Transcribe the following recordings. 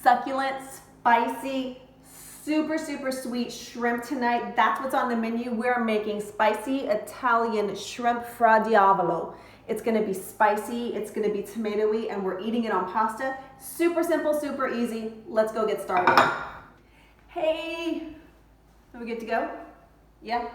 succulent, spicy, super, super sweet shrimp tonight. That's what's on the menu. We're making spicy Italian shrimp fra diavolo. It's gonna be spicy, it's gonna be tomatoey, and we're eating it on pasta. Super simple, super easy. Let's go get started. Hey, are we good to go? Yeah?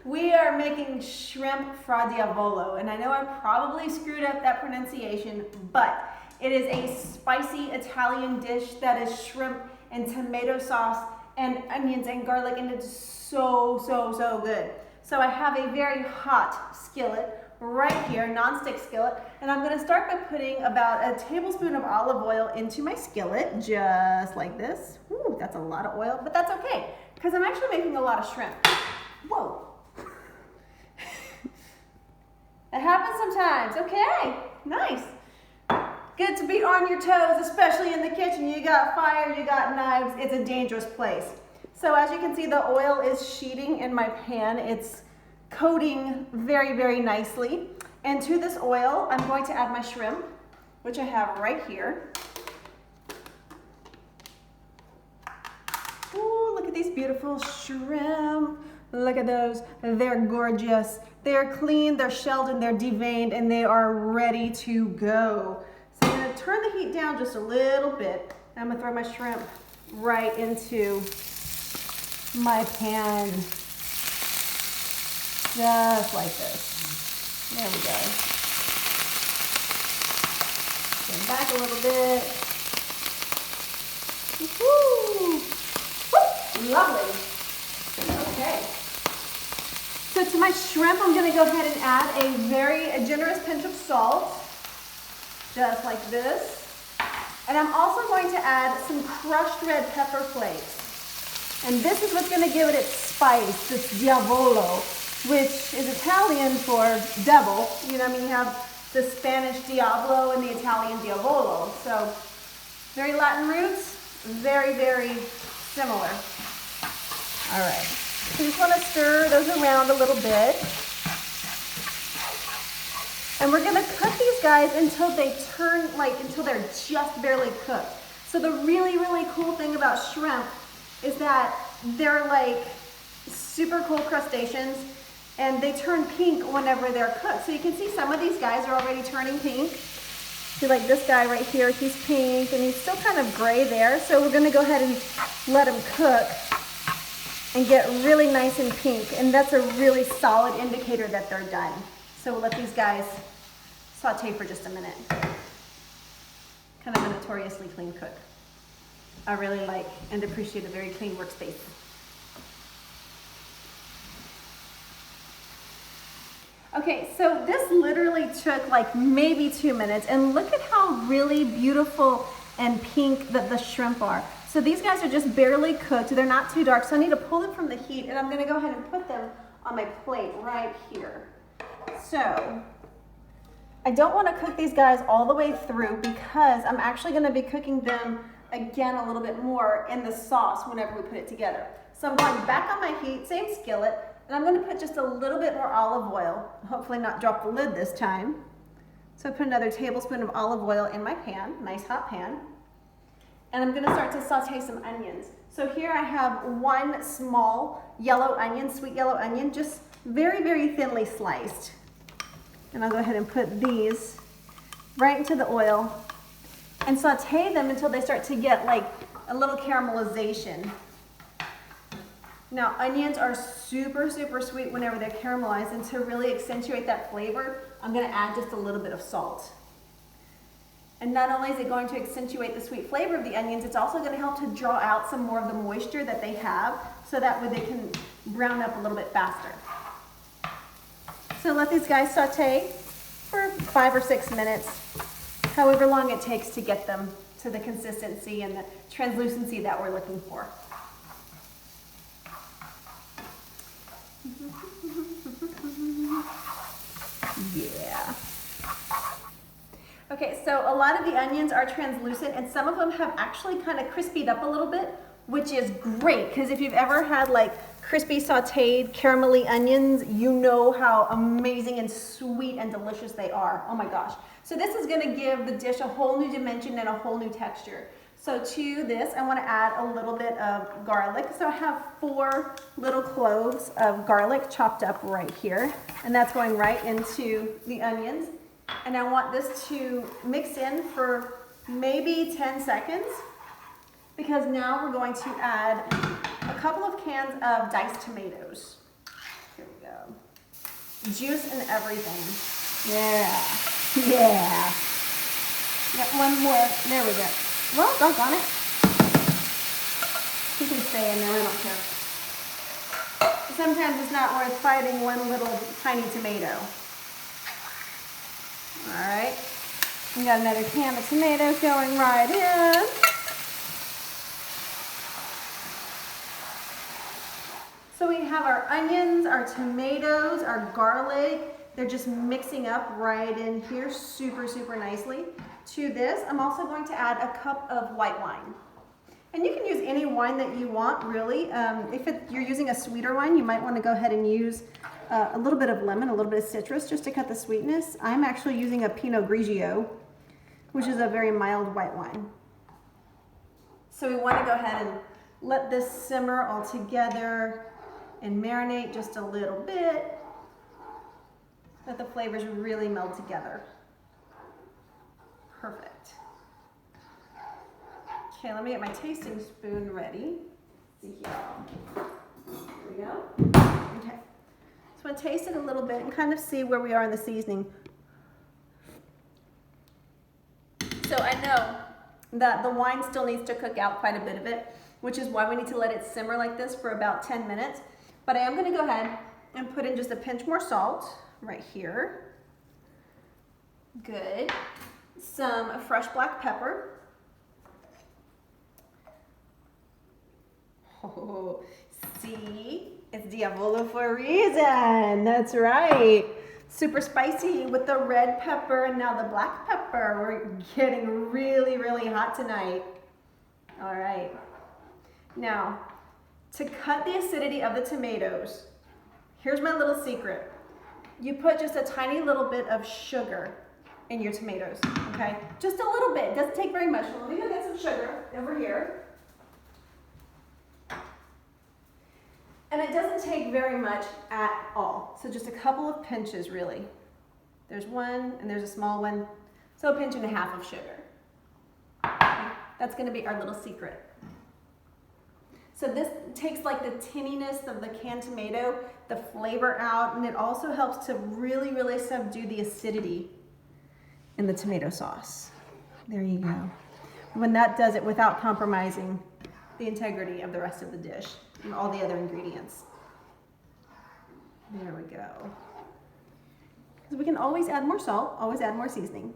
We are making shrimp fra diavolo, and I know I probably screwed up that pronunciation, but it is a spicy Italian dish that is shrimp and tomato sauce and onions and garlic, and it's so, so, so good. So I have a very hot skillet right here, non-stick skillet, and I'm gonna start by putting about a tablespoon of olive oil into my skillet, just like this. Ooh, that's a lot of oil, but that's okay, because I'm actually making a lot of shrimp. Whoa. It happens sometimes. Okay, nice. Good to be on your toes, especially in the kitchen. You got fire, you got knives. It's a dangerous place. So as you can see, the oil is sheeting in my pan. It's coating very, very nicely. And to this oil, I'm going to add my shrimp, which I have right here. Ooh, look at these beautiful shrimp. Look at those, they're gorgeous. They're clean, they're shelled, and they're deveined, and they are ready to go. So I'm gonna turn the heat down just a little bit. I'm gonna throw my shrimp right into my pan. Just like this. There we go. Turn back a little bit. Woo! Woo! Lovely. Okay. So to my shrimp, I'm going to go ahead and add a very generous pinch of salt, just like this. And I'm also going to add some crushed red pepper flakes. And this is what's going to give it its spice, this Diavolo, which is Italian for devil. You know, I mean, you have the Spanish Diavolo and the Italian Diavolo. So very Latin roots, very, very similar. All right. So you just want to stir those around a little bit. And we're going to cook these guys until they turn, until they're just barely cooked. So the really, really cool thing about shrimp is that they're like super cool crustaceans, and they turn pink whenever they're cooked. So you can see some of these guys are already turning pink. See, like this guy right here, he's pink, and he's still kind of gray there. So we're going to go ahead and let him cook and get really nice and pink, and that's a really solid indicator that they're done. So we'll let these guys saute for just a minute. Kind of a notoriously clean cook. I really like and appreciate a very clean workspace. Okay, so this literally took like maybe 2 minutes, and look at how really beautiful and pink that the shrimp are. So these guys are just barely cooked. They're not too dark, so I need to pull them from the heat, and I'm gonna go ahead and put them on my plate right here. So I don't wanna cook these guys all the way through because I'm actually gonna be cooking them again a little bit more in the sauce whenever we put it together. So I'm going back on my heat, same skillet, and I'm gonna put just a little bit more olive oil, hopefully not drop the lid this time. So I put another tablespoon of olive oil in my pan, nice hot pan. And I'm gonna start to saute some onions. So here I have one small yellow onion, sweet yellow onion, just very, very thinly sliced. And I'll go ahead and put these right into the oil and saute them until they start to get like a little caramelization. Now, onions are super, super sweet whenever they're caramelized, and to really accentuate that flavor, I'm gonna add just a little bit of salt. And not only is it going to accentuate the sweet flavor of the onions, it's also going to help to draw out some more of the moisture that they have, so that way they can brown up a little bit faster. So let these guys saute for 5 or 6 minutes, however long it takes to get them to the consistency and the translucency that we're looking for. Yeah. Okay, so a lot of the onions are translucent, and some of them have actually kind of crispied up a little bit, which is great, because if you've ever had like crispy sauteed caramelly onions, you know how amazing and sweet and delicious they are. Oh my gosh. So this is gonna give the dish a whole new dimension and a whole new texture. So to this, I wanna add a little bit of garlic. So I have 4 little cloves of garlic chopped up right here. And that's going right into the onions. And I want this to mix in for maybe 10 seconds, because now we're going to add a couple of cans of diced tomatoes. Here we go. Juice and everything. Yeah. Yeah. Got one more. There we go. Well, doggone it. You can stay in there, I don't care. Sometimes it's not worth fighting one little tiny tomato. All right. We got another can of tomatoes going right in. So we have our onions, our tomatoes, our garlic. They're just mixing up right in here super, super nicely. To this, I'm also going to add a cup of white wine. And you can use any wine that you want, really. If you're using a sweeter wine, you might want to go ahead and use a little bit of lemon, a little bit of citrus, just to cut the sweetness. I'm actually using a Pinot Grigio, which is a very mild white wine. So we want to go ahead and let this simmer all together and marinate just a little bit. Let the flavors really meld together. Perfect. Okay, let me get my tasting spoon ready. Let's see here. There we go. Okay. So I'm going to taste it a little bit and kind of see where we are in the seasoning. So I know that the wine still needs to cook out quite a bit of it, which is why we need to let it simmer like this for about 10 minutes. But I am going to go ahead and put in just a pinch more salt right here. Good. Some fresh black pepper. Oh, see? It's Diavolo for a reason. That's right. Super spicy with the red pepper and now the black pepper. We're getting really, really hot tonight. All right. Now, to cut the acidity of the tomatoes, here's my little secret. You put just a tiny little bit of sugar in your tomatoes, okay? Just a little bit. It doesn't take very much. Let me go get some sugar over here. And it doesn't take very much at all. So just a couple of pinches, really. There's one and there's a small one. So a pinch and a half of sugar. Okay? That's gonna be our little secret. So this takes like the tinniness of the canned tomato, the flavor out, and it also helps to really, really subdue the acidity in the tomato sauce. There you go. When that does it without compromising the integrity of the rest of the dish and all the other ingredients. There we go. Because we can always add more salt, always add more seasoning.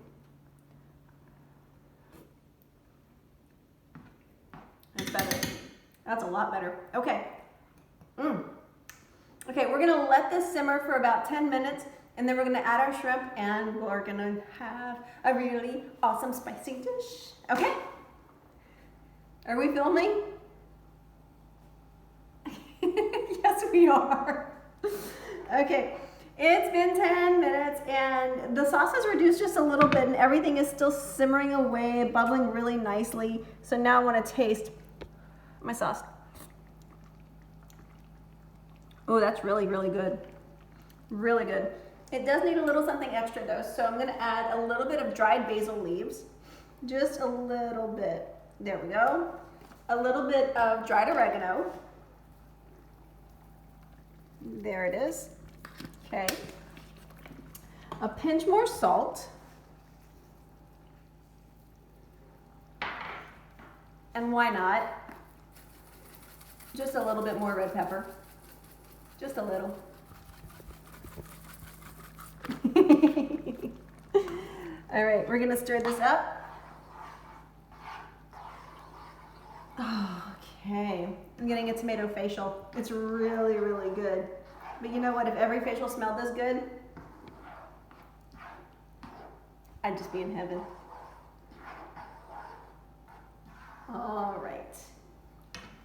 That's better. That's a lot better. Okay. Okay, we're gonna let this simmer for about 10 minutes and then we're gonna add our shrimp and we're gonna have a really awesome spicy dish. Okay? Are we filming? Yes, we are. Okay, it's been 10 minutes and the sauce has reduced just a little bit and everything is still simmering away, bubbling really nicely. So now I wanna taste my sauce. Oh, that's really, really good. Really good. It does need a little something extra though, so I'm gonna add a little bit of dried basil leaves. Just a little bit. There we go. A little bit of dried oregano. There it is. Okay. A pinch more salt. And why not? Just a little bit more red pepper. Just a little. All right, we're gonna stir this up. Okay, I'm getting a tomato facial. It's really, really good. But you know what, if every facial smelled this good, I'd just be in heaven. All right.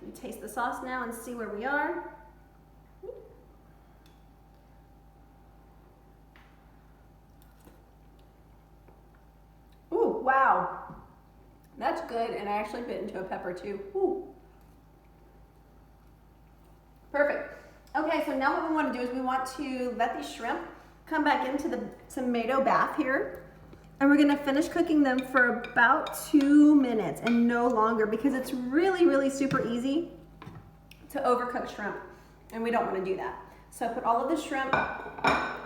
Let me taste the sauce now and see where we are. Wow, that's good. And I actually bit into a pepper too. Ooh. Perfect. Okay, so now what we want to do is we want to let these shrimp come back into the tomato bath here. And we're gonna finish cooking them for about 2 minutes and no longer, because it's really, really super easy to overcook shrimp. And we don't want to do that. So put all of the shrimp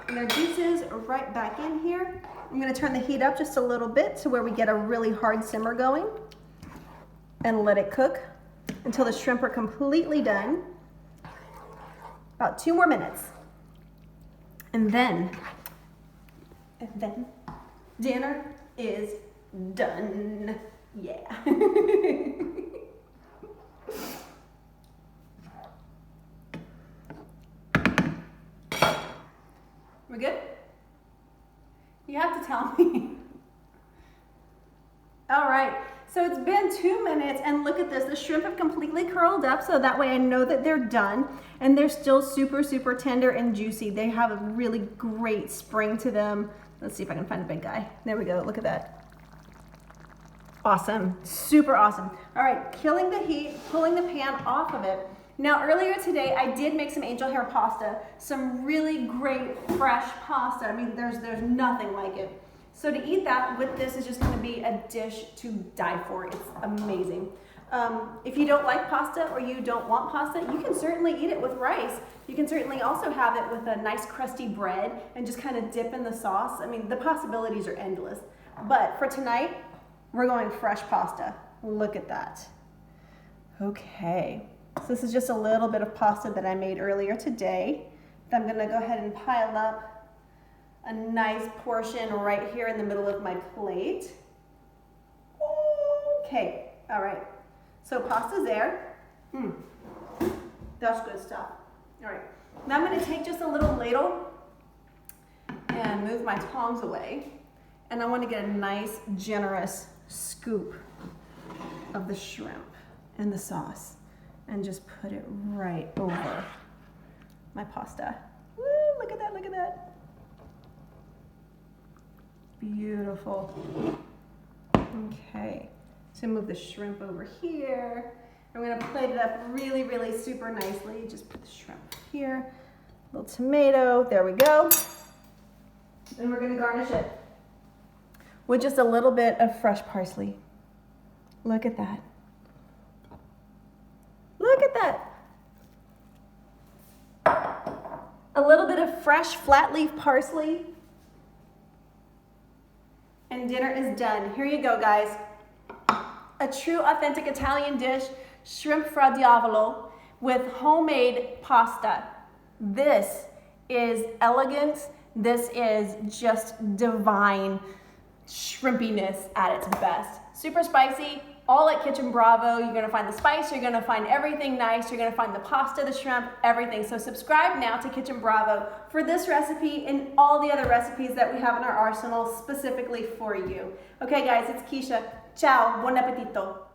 and their juices right back in here. I'm going to turn the heat up just a little bit to where we get a really hard simmer going and let it cook until the shrimp are completely done. About 2 more minutes. And then dinner is done. Yeah. We're good? You have to tell me. All right, so it's been 2 minutes and look at this. The shrimp have completely curled up, so that way I know that they're done, and they're still super, super tender and juicy. They have a really great spring to them. Let's see if I can find a big guy. There we go, look at that. Awesome, super awesome. All right, killing the heat, pulling the pan off of it. Now earlier today, I did make some angel hair pasta, some really great fresh pasta. I mean, there's nothing like it. So to eat that with this is just gonna be a dish to die for. It's amazing. If you don't like pasta or you don't want pasta, you can certainly eat it with rice. You can certainly also have it with a nice crusty bread and just kind of dip in the sauce. I mean, the possibilities are endless. But for tonight, we're going fresh pasta. Look at that. Okay. So this is just a little bit of pasta that I made earlier today. I'm gonna go ahead and pile up a nice portion right here in the middle of my plate. Okay, all right. So pasta's there. That's good stuff. All right, now I'm gonna take just a little ladle and move my tongs away. And I wanna get a nice, generous scoop of the shrimp and the sauce, and just put it right over my pasta. Woo, look at that, look at that. Beautiful. Okay, so move the shrimp over here. I'm gonna plate it up really, really super nicely. Just put the shrimp here, a little tomato, there we go. And we're gonna garnish it with just a little bit of fresh parsley. Look at that. Look at that. A little bit of fresh flat leaf parsley. And dinner is done. Here you go, guys. A true authentic Italian dish, shrimp fra diavolo with homemade pasta. This is elegance. This is just divine shrimpiness at its best. Super spicy, all at Kitchen Bravo. You're gonna find the spice, you're gonna find everything nice, you're gonna find the pasta, the shrimp, everything. So subscribe now to Kitchen Bravo for this recipe and all the other recipes that we have in our arsenal specifically for you. Okay guys, it's Keisha. Ciao, buon appetito.